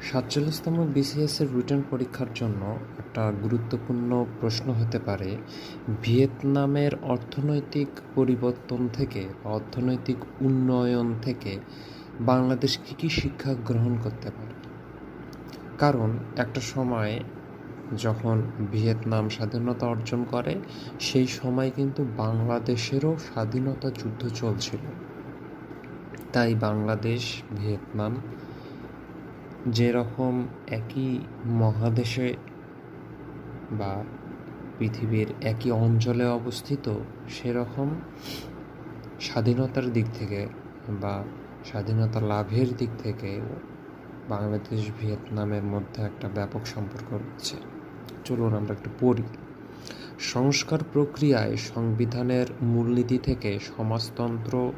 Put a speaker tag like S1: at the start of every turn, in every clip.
S1: ৪৭তম বিসিএসের রিটেন পরীক্ষার জন্য একটা গুরুত্বপূর্ণ প্রশ্ন হতে পারে, ভিয়েতনামের অর্থনৈতিক পরিবর্তন থেকে বা অর্থনৈতিক উন্নয়ন থেকে বাংলাদেশ কী কী শিক্ষা গ্রহণ করতে পারে। কারণ একটা সময় যখন ভিয়েতনাম স্বাধীনতা অর্জন করে, সেই সময় কিন্তু বাংলাদেশেরও স্বাধীনতা যুদ্ধ চলছিল। তাই বাংলাদেশ, ভিয়েতনাম যেরকম একই মহাদেশে বা পৃথিবীর একই অঞ্চলে অবস্থিত, সেরকম স্বাধীনতার দিক থেকে বা স্বাধীনতা লাভের দিক থেকে বাংলাদেশ ভিয়েতনামের মধ্যে একটা ব্যাপক সম্পর্ক রয়েছে। চলুন আমরা একটু পড়ি। সংস্কার প্রক্রিয়ায় সংবিধানের মূলনীতি থেকে সমাজতন্ত্র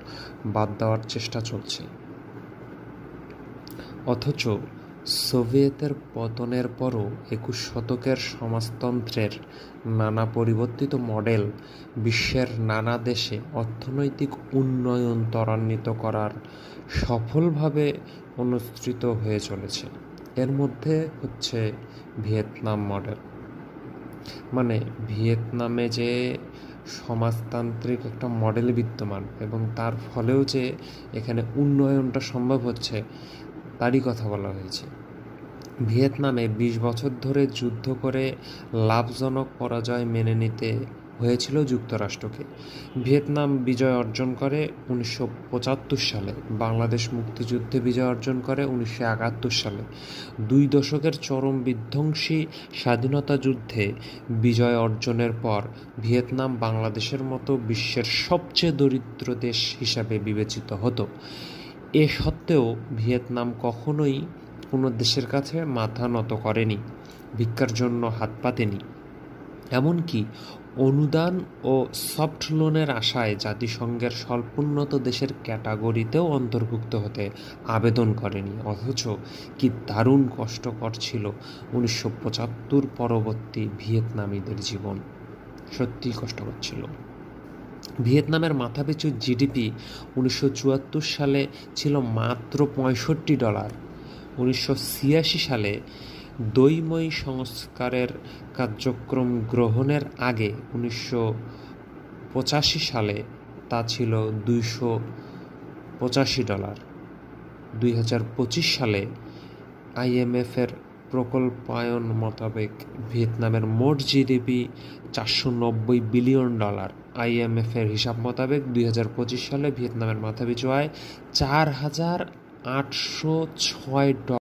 S1: বাদ দেওয়ার চেষ্টা চলছে, অথচ সোভিয়েতের পতনের পরও ২১ শতকের সমাজতন্ত্রের নানা পরিবর্তিত মডেল বিশ্বের নানা দেশে অর্থনৈতিক উন্নয়ন ত্বরান্বিত করার সফলভাবে অনুসৃত হয়ে চলেছে। এর মধ্যে হচ্ছে ভিয়েতনাম মডেল। মানে ভিয়েতনামে যে সমাজতান্ত্রিক একটা মডেল বিদ্যমান এবং তার ফলেও যে এখানে উন্নয়নটা সম্ভব হচ্ছে, তারই কথা বলা হয়েছে। ভিয়েতনামে ২০ বছর ধরে যুদ্ধ করে লাভজনক পরাজয় মেনে নিতে হয়েছিল যুক্তরাষ্ট্রকে। ভিয়েতনাম বিজয় অর্জন করে ১৯৭৫ সালে, বাংলাদেশ মুক্তিযুদ্ধে বিজয় অর্জন করে ১৯৭১ সালে। ২ দশকের চরম বিধ্বংসী স্বাধীনতা যুদ্ধে বিজয় অর্জনের পর ভিয়েতনাম বাংলাদেশের মতো বিশ্বের সবচেয়ে দরিদ্র দেশ হিসাবে বিবেচিত হতো। এ সত্ত্বেও ভিয়েতনাম কখনোই কোনো দেশের কাছে মাথা নত করেনি, ভিক্ষার জন্য হাত পাতেনি, এমনকি অনুদান ও সফট লোনের আশায় জাতিসংঘের স্বল্পোন্নত দেশের ক্যাটাগরিতেও অন্তর্ভুক্ত হতে আবেদন করেনি। অথচ কি দারুণ কষ্টকর ছিল ১৯৭৫ পরবর্তী ভিয়েতনামীদের জীবন। সত্যিই কষ্টকর ছিল। ভিয়েতনামের মাথাপিছু জিডিপি ১৯৭৪ সালে ছিল মাত্র $৬৫। ১৯৮৬ সালে দৈময়ী সংস্কারের কার্যক্রম গ্রহণের আগে ১৯৮৫ সালে তা ছিল $২৮৫। ২০২৫ সালে আইএমএফের প্রকল্পায়ন মোতাবেক ভিয়েতনামের মোট জিডিপি $৪৯০ বিলিয়ন। আইএমএফের হিসাব মোতাবেক ২০২৫ সালে ভিয়েতনামের মাথাপিছু আয় $৪,৮০৬।